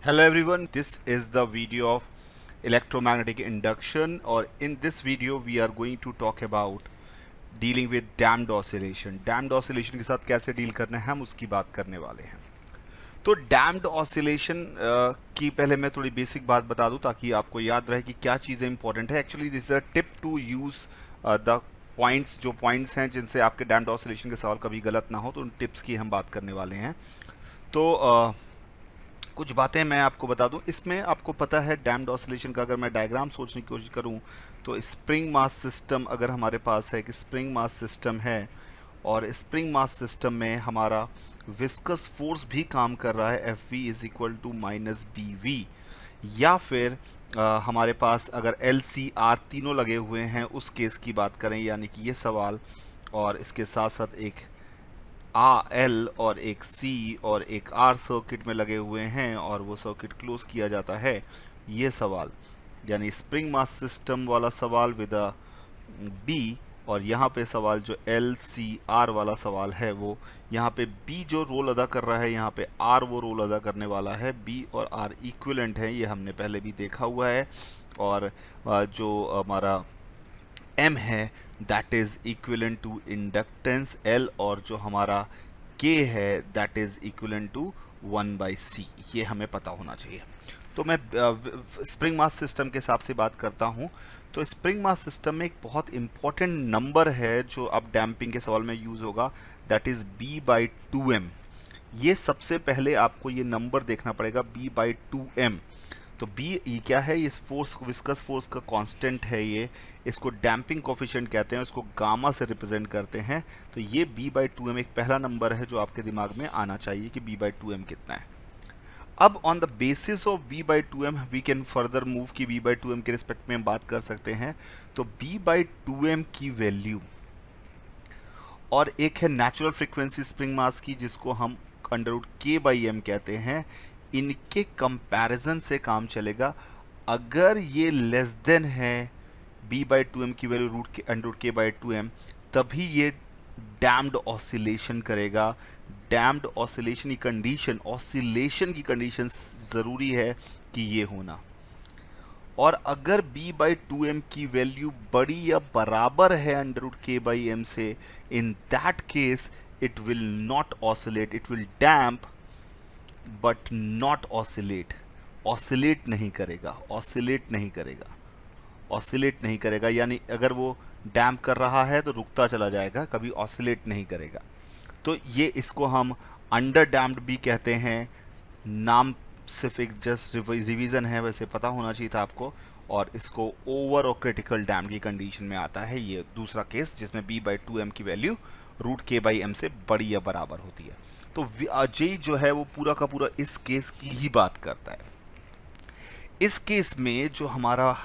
Hello everyone, this is the video of electromagnetic induction, or in this video we are going to talk about dealing with damped oscillation. Damped oscillation के साथ कैसे deal करना है हम उसकी बात करने वाले हैं। तो डैम्प्ड ऑसिलेशन की पहले मैं थोड़ी बेसिक बात बता दूं ताकि आपको याद रहे कि क्या चीज़ें इंपॉर्टेंट है। Actually this is a tip to use the points, जो पॉइंट्स हैं जिनसे आपके डैम्प्ड ऑसिलेशन के सवाल कभी गलत ना हो, तो उन टिप्स की हम बात करने वाले हैं। तो कुछ बातें मैं आपको बता दूं। इसमें आपको पता है डैम्प्ड ऑसिलेशन का अगर मैं डायग्राम सोचने की कोशिश करूं तो स्प्रिंग मास सिस्टम अगर हमारे पास है कि स्प्रिंग मास सिस्टम है और स्प्रिंग मास सिस्टम में हमारा विस्कस फोर्स भी काम कर रहा है, F V is equal to minus B V, या फिर हमारे पास अगर एल सी आर तीनों लगे हुए हैं उस केस की बात करें, यानी कि ये सवाल, और इसके साथ साथ एक एल और एक सी और एक आर सर्किट में लगे हुए हैं और वो सर्किट क्लोज किया जाता है, ये सवाल यानी स्प्रिंग मास सिस्टम वाला सवाल विद अ बी, और यहाँ पे सवाल जो एल सी आर वाला सवाल है वो यहाँ पे बी जो रोल अदा कर रहा है, यहाँ पे आर वो रोल अदा करने वाला है। बी और आर इक्विवेलेंट है, ये हमने पहले भी देखा हुआ है। और जो हमारा एम है that is equivalent to inductance L, और जो हमारा के है that is equivalent to 1/c, ये हमें पता होना चाहिए। तो मैं स्प्रिंग मास सिस्टम के हिसाब से बात करता हूँ। तो स्प्रिंग मास सिस्टम में एक बहुत इंपॉर्टेंट नंबर है जो अब डैम्पिंग के सवाल में यूज होगा, दैट इज b/2m। ये सबसे पहले आपको ये नंबर देखना पड़ेगा, b/2m। तो b ये क्या है? ये फोर्स, विस्कस फोर्स का कांस्टेंट है, ये इसको डैम्पिंग कोफिशिएंट कहते हैं, इसको गामा से रिप्रेजेंट करते हैं। तो ये b/2m एक पहला नंबर है जो आपके दिमाग में आना चाहिए कि b/2m कितना है। अब on the basis of b/2m we can further move की b/2m के रिस्पेक्ट में हम बात कर सकते हैं। तो b/2m की वैल्यू, और एक है नेचुरल फ्रीक्वेंसी स्प्रिंग मास की जिसको हम √k/m कहते हैं, इनके कंपैरिजन से काम चलेगा। अगर ये लेस देन है b/2m की वैल्यू √k/2m, तभी ये डैम्प्ड ऑसिलेशन करेगा। डैम्प्ड ऑसिलेशन की कंडीशन, ऑसिलेशन की कंडीशन ज़रूरी है कि ये होना। और अगर b/2m की वैल्यू बड़ी या बराबर है √k/m से, in that case it will not oscillate, it will damp but not oscillate. Oscillate नहीं करेगा, ऑसिलेट नहीं करेगा, ऑसिलेट नहीं करेगा, यानी अगर वो डैम्प कर रहा है तो रुकता चला जाएगा, कभी ऑसिलेट नहीं करेगा। तो ये इसको हम अंडर डैम्प्ड भी कहते हैं। नाम सिर्फ एक जस्ट रिवीजन है, वैसे पता होना चाहिए था आपको। और इसको ओवर और क्रिटिकल डैम्प्ड की कंडीशन में आता है, ये दूसरा केस जिसमें b/2m की वैल्यू √k/m से बड़ी या बराबर होती है। तो अजय जो है वो पूरा का पूरा इस केस की ही बात करता है। इस केस में जो हमारा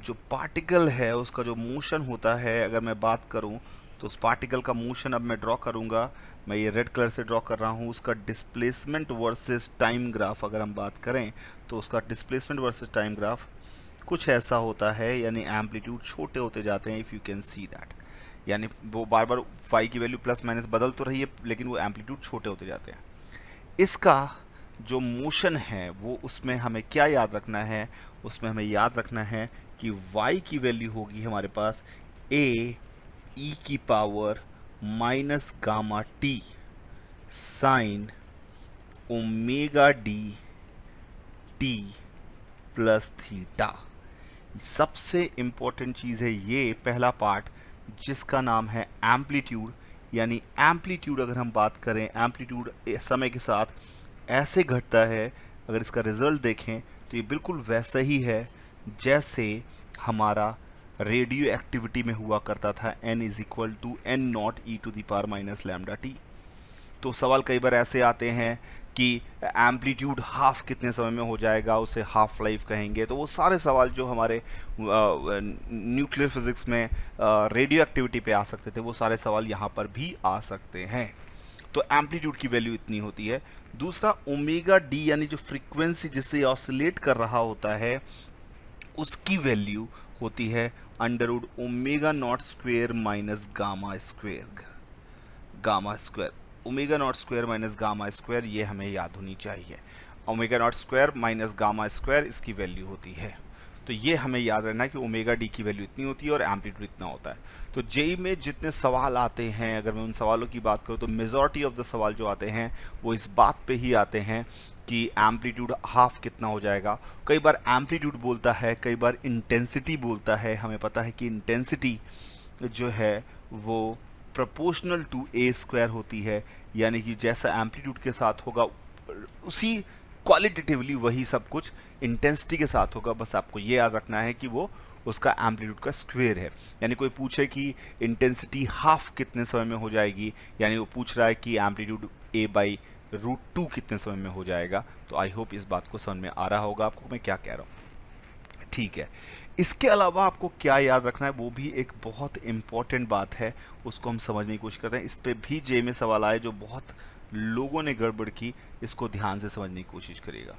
जो पार्टिकल है उसका जो मोशन होता है, अगर मैं बात करूं तो उस पार्टिकल का मोशन अब मैं ड्रॉ करूंगा। मैं ये रेड कलर से ड्रॉ कर रहा हूं। उसका डिस्प्लेसमेंट वर्सेस टाइम ग्राफ अगर हम बात करें तो उसका डिस्प्लेसमेंट वर्सेस टाइम ग्राफ कुछ ऐसा होता है, यानी एम्पलीट्यूड छोटे होते जाते हैं, if you can see that. यानी वो बार बार फाई की वैल्यू प्लस माइनस बदल तो रही है लेकिन वो एम्पलीट्यूड छोटे होते जाते हैं। इसका जो मोशन है वो, उसमें हमें क्या याद रखना है? उसमें हमें याद रखना है कि y की वैल्यू होगी हमारे पास a e⁻ gamma t sine omega D T plus theta. सबसे इंपॉर्टेंट चीज़ है ये पहला पार्ट जिसका नाम है एम्पलीट्यूड। यानी एम्पलीट्यूड अगर हम बात करें, एम्पलीट्यूड समय के साथ ऐसे घटता है, अगर इसका रिजल्ट देखें तो ये बिल्कुल वैसा ही है जैसे हमारा रेडियो एक्टिविटी में हुआ करता था, n = n0 e⁻⁻λt। तो सवाल कई बार ऐसे आते हैं कि एम्पलीट्यूड हाफ कितने समय में हो जाएगा, उसे हाफ लाइफ कहेंगे। तो वो सारे सवाल जो हमारे न्यूक्लियर फिजिक्स में रेडियो एक्टिविटी पे आ सकते थे, वो सारे सवाल यहाँ पर भी आ सकते हैं। तो एम्पलीट्यूड की वैल्यू इतनी होती है। दूसरा ओमेगा डी, यानी जो फ्रीक्वेंसी जिससे ऑसिलेट कर रहा होता है, उसकी वैल्यू होती है √ω0² minus gamma square. Gamma square, ω0² minus gamma square, ये हमें याद होनी चाहिए। Omega naught square minus gamma square इसकी वैल्यू होती है। तो ये हमें याद रखना है कि ओमेगा डी की वैल्यू इतनी होती है और एम्पलीट्यूड इतना होता है। तो जेई में जितने सवाल आते हैं, अगर मैं उन सवालों की बात करूँ तो मेजॉरिटी ऑफ द सवाल जो आते हैं वो इस बात पे ही आते हैं कि एम्पलीट्यूड हाफ कितना हो जाएगा। कई बार एम्पलीट्यूड बोलता है, कई बार इंटेंसिटी बोलता है। हमें पता है कि इंटेंसिटी जो है वो प्रोपोर्शनल टू ए स्क्वायर होती है, यानी कि जैसा एम्पलीट्यूड के साथ होगा उसी क्वालिटेटिवली वही सब कुछ इंटेंसिटी के साथ होगा। बस आपको ये याद रखना है कि वो उसका एम्पलीट्यूड का स्क्वायर है। यानी कोई पूछे कि इंटेंसिटी हाफ कितने समय में हो जाएगी, यानी वो पूछ रहा है कि एम्पलीट्यूड ए बाई रूट 2 कितने समय में हो जाएगा। तो आई होप इस बात को समझ में आ रहा होगा आपको मैं क्या कह रहा हूँ। ठीक है, इसके अलावा आपको क्या याद रखना है वो भी एक बहुत इंपॉर्टेंट बात है, उसको हम समझने की कोशिश करते हैं। इस पे भी जे में सवाल आए जो बहुत लोगों ने गड़बड़ की, इसको ध्यान से समझने की कोशिश करिएगा।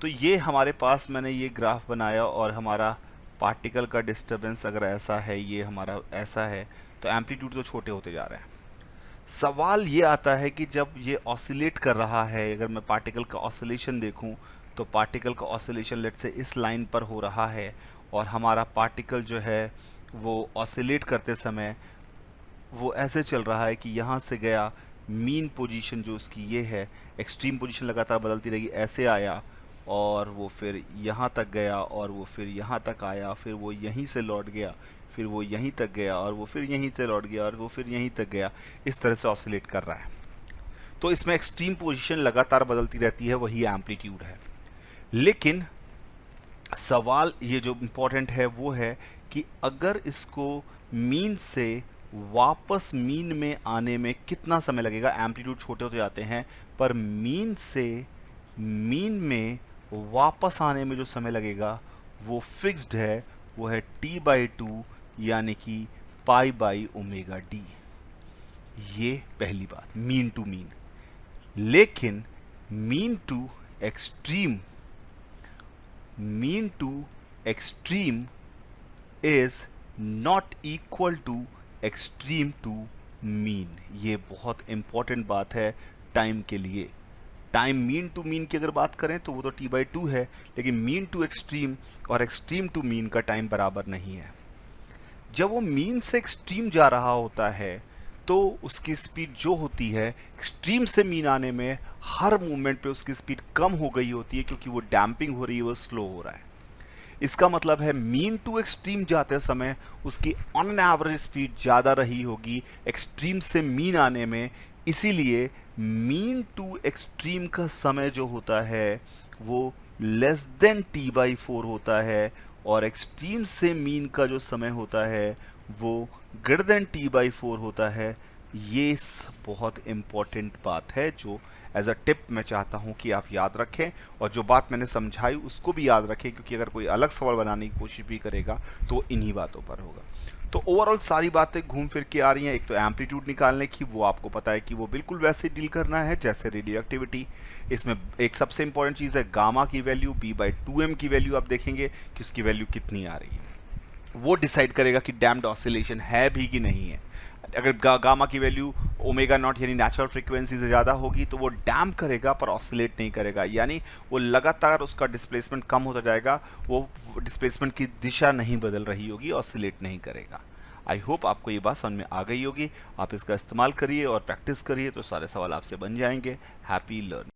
तो ये हमारे पास मैंने ये ग्राफ बनाया और हमारा पार्टिकल का डिस्टरबेंस अगर ऐसा है, ये हमारा ऐसा है, तो एम्पलीट्यूड तो छोटे होते जा रहे हैं। सवाल ये आता है कि जब ये ऑसिलेट कर रहा है, अगर मैं पार्टिकल का ऑसिलेशन देखूं तो पार्टिकल का ऑसिलेशन लेट से इस लाइन पर हो रहा है और हमारा पार्टिकल जो है वो ऑसिलेट करते समय वो ऐसे चल रहा है कि यहाँ से गया, मीन पोजीशन जो उसकी ये है, एक्सट्रीम पोजीशन लगातार बदलती रहेगी, ऐसे आया और वो फिर यहाँ तक गया और वो फिर यहाँ तक आया, फिर वो यहीं से लौट गया, फिर वो यहीं तक गया और वो फिर यहीं से लौट गया और वो फिर यहीं तक गया। इस तरह से ऑसिलेट कर रहा है। तो इसमें एक्सट्रीम पोजीशन लगातार बदलती रहती है, वही एम्पलीट्यूड है। लेकिन सवाल ये जो इम्पोर्टेंट है वो है कि अगर इसको मीन से वापस मीन में आने में कितना समय लगेगा। एम्पलीट्यूड छोटे होते जाते हैं पर मीन से मीन में वापस आने में जो समय लगेगा वो फिक्स्ड है, वो है t/2 यानी कि पाई बाई ओमेगा डी। ये पहली बात, मीन टू मीन। लेकिन mean to extreme is not equal to extreme to mean. ये बहुत इंपॉर्टेंट बात है टाइम के लिए। टाइम मीन टू मीन की अगर बात करें तो वो तो t/2 है, लेकिन मीन टू एक्सट्रीम और एक्सट्रीम टू मीन का टाइम बराबर नहीं है। जब वो मीन से एक्सट्रीम जा रहा होता है तो उसकी स्पीड जो होती है एक्सट्रीम से मीन आने में हर मूवमेंट पे उसकी स्पीड कम हो गई होती है, क्योंकि वो डैम्पिंग हो रही है, वो स्लो हो रहा है। इसका मतलब है मीन टू एक्सट्रीम जाते समय उसकी ऑन एन एवरेज स्पीड ज़्यादा रही होगी एक्सट्रीम से मीन आने में। इसीलिए मीन टू एक्सट्रीम का समय जो होता है वो लेस देन t/4 होता है और एक्सट्रीम से मीन का जो समय होता है वो ग्रेटर देन t/4 होता है। ये बहुत इंपॉर्टेंट बात है जो एज अ टिप मैं चाहता हूं कि आप याद रखें, और जो बात मैंने समझाई उसको भी याद रखें, क्योंकि अगर कोई अलग सवाल बनाने की कोशिश भी करेगा तो इन्हीं बातों पर होगा। तो ओवरऑल सारी बातें घूम फिर के आ रही हैं। एक तो एम्पलीट्यूड निकालने की, वो आपको पता है कि वो बिल्कुल वैसे डील करना है जैसे रेडियो एक्टिविटी। इसमें एक सबसे इंपॉर्टेंट चीज़ है गामा की वैल्यू, b/2m की वैल्यू आप देखेंगे कि उसकी वैल्यू कितनी आ रही है, वो डिसाइड करेगा कि डैम्प्ड ऑसिलेशन है भी कि नहीं है। अगर गामा की वैल्यू ओमेगा नॉट यानी नेचुरल फ्रीक्वेंसी से ज़्यादा होगी तो वो डैम्प करेगा पर ऑसिलेट नहीं करेगा, यानी वो लगातार उसका डिस्प्लेसमेंट कम होता जाएगा, वो डिस्प्लेसमेंट की दिशा नहीं बदल रही होगी, ऑसिलेट नहीं करेगा। आई होप आपको ये बात समझ में आ गई होगी। आप इसका इस्तेमाल करिए और प्रैक्टिस करिए तो सारे सवाल आपसे बन जाएंगे। Happy learning.